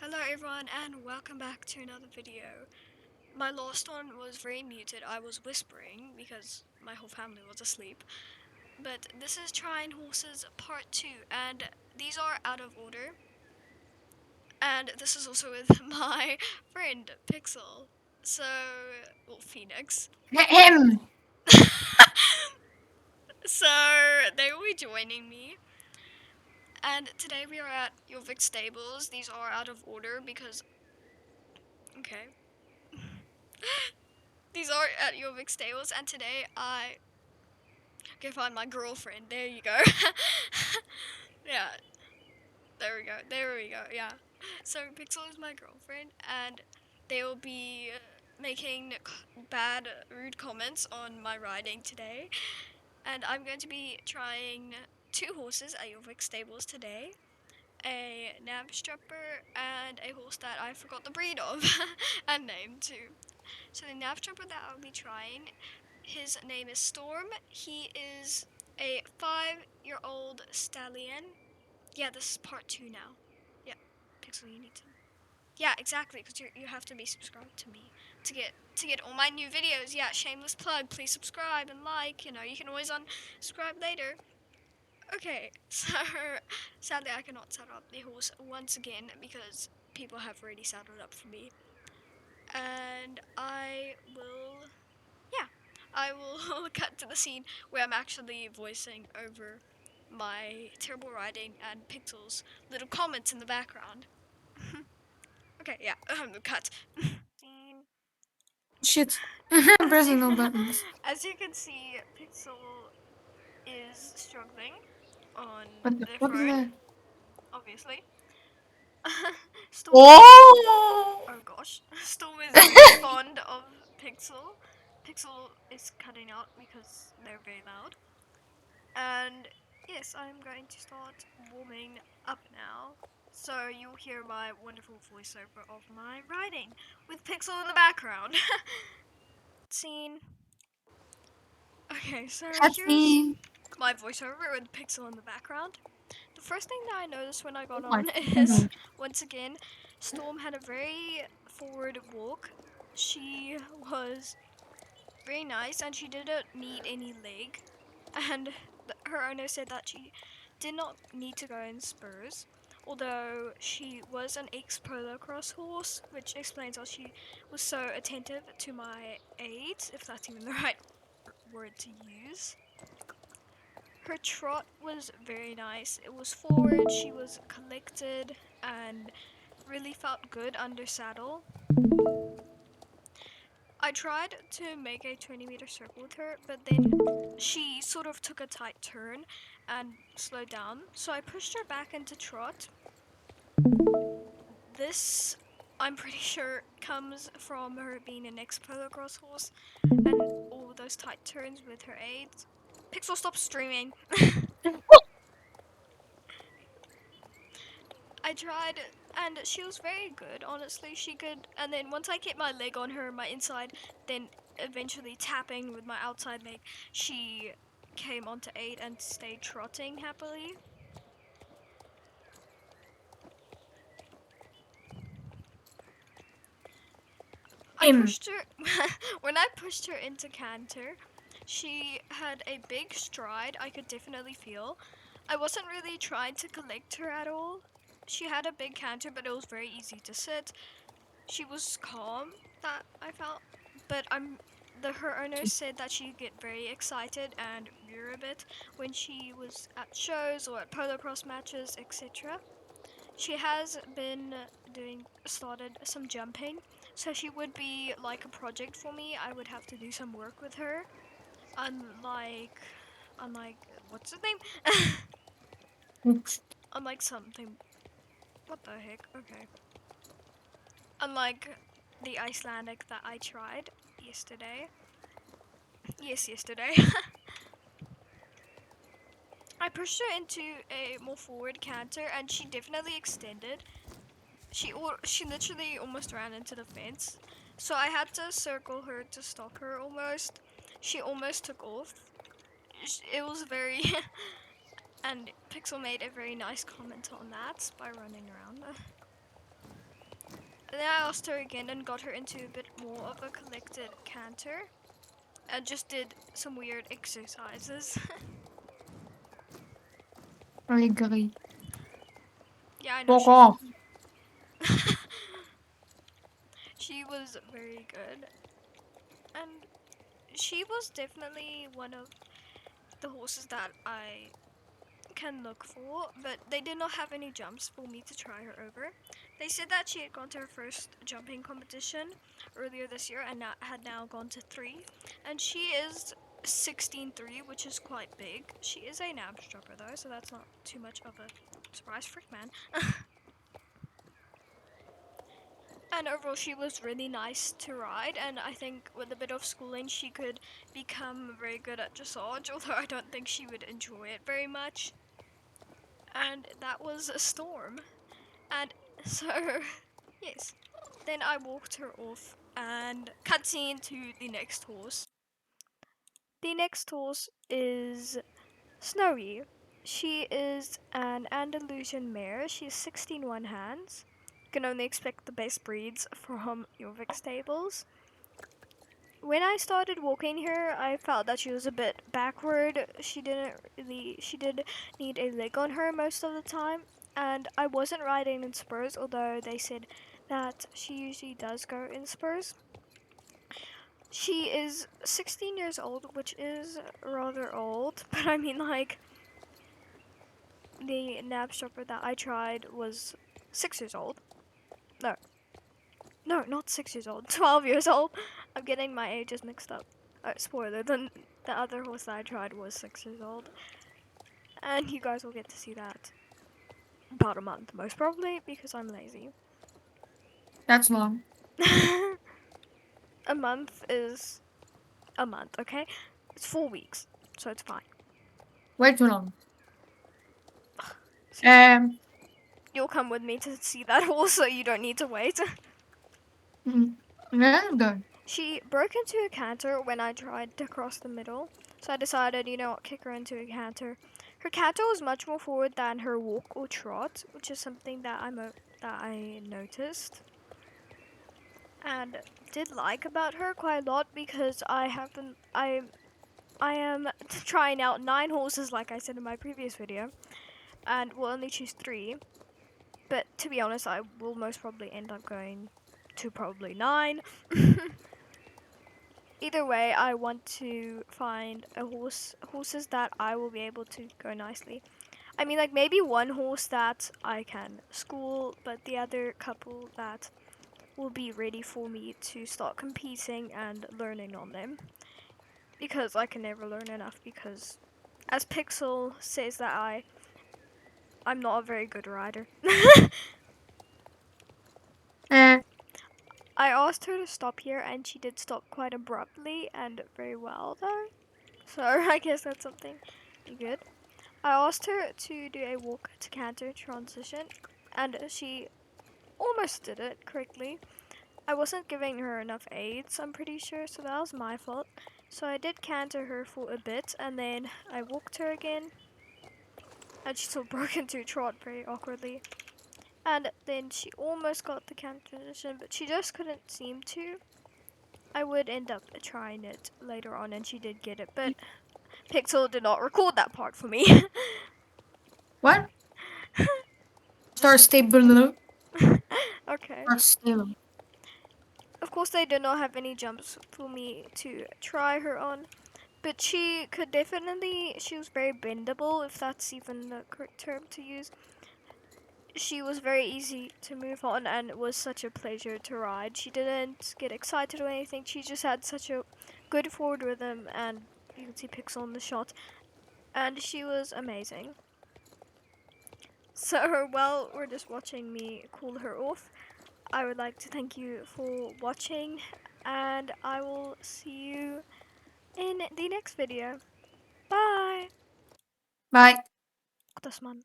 Hello everyone and welcome back to another video. My last one was very muted. I was whispering because my whole family was asleep. But this is Trying Horses Part 2 and these are out of order. And this is also with my friend Pixel. So, well, Phoenix. Him. So, they will be joining me. And today we are at Jorvik Stables. These are out of order because... Okay. These are at Jorvik Stables and today I go find my girlfriend. There you go. Yeah, there we go. There we go. Yeah. So Pixel is my girlfriend, and they will be making bad, rude comments on my riding today. And I'm going to be trying two horses at Jorvik Stables today. A nav strapper and a horse that I forgot the breed of and name too. So the nav strapper that I'll be trying, his name is Storm. He is a 5-year-old stallion. Yeah, this is part 2 now. Yeah, Pixel, you need to. Yeah, exactly, because you have to be subscribed to me to get all my new videos. Yeah, shameless plug. Please subscribe and like. You can always unsubscribe later. Okay, so sadly I cannot set up the horse once again because people have already saddled up for me, and I will cut to the scene where I'm actually voicing over my terrible writing and Pixel's little comments in the background. Okay, yeah, cut. Scene. Shit. As you, Pressing no buttons. as you can see, Pixel is struggling on What the the fuck is throne, that? obviously. Storm is, Oh! oh gosh, Storm is very fond of Pixel. Pixel is cutting out because they're very loud. And yes, I'm going to start warming up now. So you'll hear my wonderful voiceover of my riding with Pixel in the background. Scene. Okay, so here's Happy. my voiceover with Pixel in the background. The first thing that I noticed when I Oh got my on is, god. once again, Storm had a very forward walk. She was very nice and she didn't need any leg. And her owner said that she did not need to go in spurs, although she was an ex-polo cross horse, which explains how she was so attentive to my aids, if that's even the right word to use. Her trot was very nice. It was forward, she was collected, and really felt good under saddle. I tried to make a 20-meter circle with her, but then she sort of took a tight turn and slowed down, so I pushed her back into trot. This, I'm pretty sure, comes from her being an ex-polo cross horse and all those tight turns with her aids. Pixel, stop streaming. I tried, and she was very good, honestly. She could, and then once I kept my leg on her, my inside, then eventually tapping with my outside leg, she came onto 8 and stayed trotting happily. I Him. pushed her, when I pushed her into canter, she had a big stride I could definitely feel. I wasn't really trying to collect her at all. She had a big canter, but it was very easy to sit. She was calm, that I felt, but her owner said that she'd get very excited and rear a bit when she was at shows or at polo cross matches, etc. She has been started some jumping, so she would be like a project for me. I would have to do some work with her. Unlike, unlike what's his name? Unlike something. What the heck? Okay. Unlike the Icelandic that I tried yesterday. Yes, yesterday. I pushed her into a more forward canter and she definitely extended. She literally almost ran into the fence. So I had to circle her to stop her almost. She almost took off. It was very and Pixel made a very nice comment on that by running around. then I asked her again and got her into a bit more of a collected canter and just did some weird exercises. I agree. Yeah, I know Fuck off. she was very good, and she was definitely one of the horses that I can look for, but they did not have any jumps for me to try her over. They said that she had gone to her first jumping competition earlier this year and had now gone to 3, and she is 16.3, which is quite big. She is a nabs dropper though, so that's not too much of a surprise. Frick, man. And overall, she was really nice to ride, and I think with a bit of schooling, she could become very good at dressage, although I don't think she would enjoy it very much. And that was a storm. And so, yes. Then I walked her off and cutscene to the next horse. The next horse is Snowy. She is an Andalusian mare. She's 16 one hands. You can only expect the best breeds from Jorvik stables. When I started walking her, I felt that she was a bit backward. She did need a leg on her most of the time, and I wasn't riding in spurs, although they said that she usually does go in spurs. She is 16 years old, which is rather old, but I mean, like, the nab shopper that I tried was 6 years old. No, not 6 years old, 12 years old. I'm getting my ages mixed up. Spoiler, the other horse that I tried was 6 years old. And you guys will get to see that about a month, most probably, because I'm lazy. That's long. A month is a month, okay? It's 4 weeks, so it's fine. Way too long. Seriously. You'll come with me to see that horse, so you don't need to wait. Yeah, good. She broke into a canter when I tried to cross the middle, so I decided, you know what, kick her into a canter. Her canter was much more forward than her walk or trot, which is something that I noticed and did like about her quite a lot, because I am trying out 9 horses, like I said in my previous video, and will only choose 3. But to be honest, I will most probably end up going to probably 9. Either way, I want to find horses that I will be able to go nicely. I mean, like, maybe one horse that I can school, but the other couple that will be ready for me to start competing and learning on them. Because I can never learn enough, because as Pixel says that I'm not a very good rider. Uh, I asked her to stop here, and she did stop quite abruptly and very well though. So I guess that's something good. I asked her to do a walk to canter transition, and she almost did it correctly. I wasn't giving her enough aids, I'm pretty sure, so that was my fault. So I did canter her for a bit, and then I walked her again, and she still broke into a trot very awkwardly. And then she almost got the canter transition, but she just couldn't seem to. I would end up trying it later on, and she did get it, but Pixel did not record that part for me. what? Star stable. Okay. Star stable. Of course, they did not have any jumps for me to try her on, but she could definitely, she was very bendable, if that's even the correct term to use. She was very easy to move on, and it was such a pleasure to ride. She didn't get excited or anything, she just had such a good forward rhythm, and you can see Pixel in the shot, and she was amazing. So, while we're just watching me cool her off, I would like to thank you for watching, and I will see you in the next video. Bye! Bye. Tasman.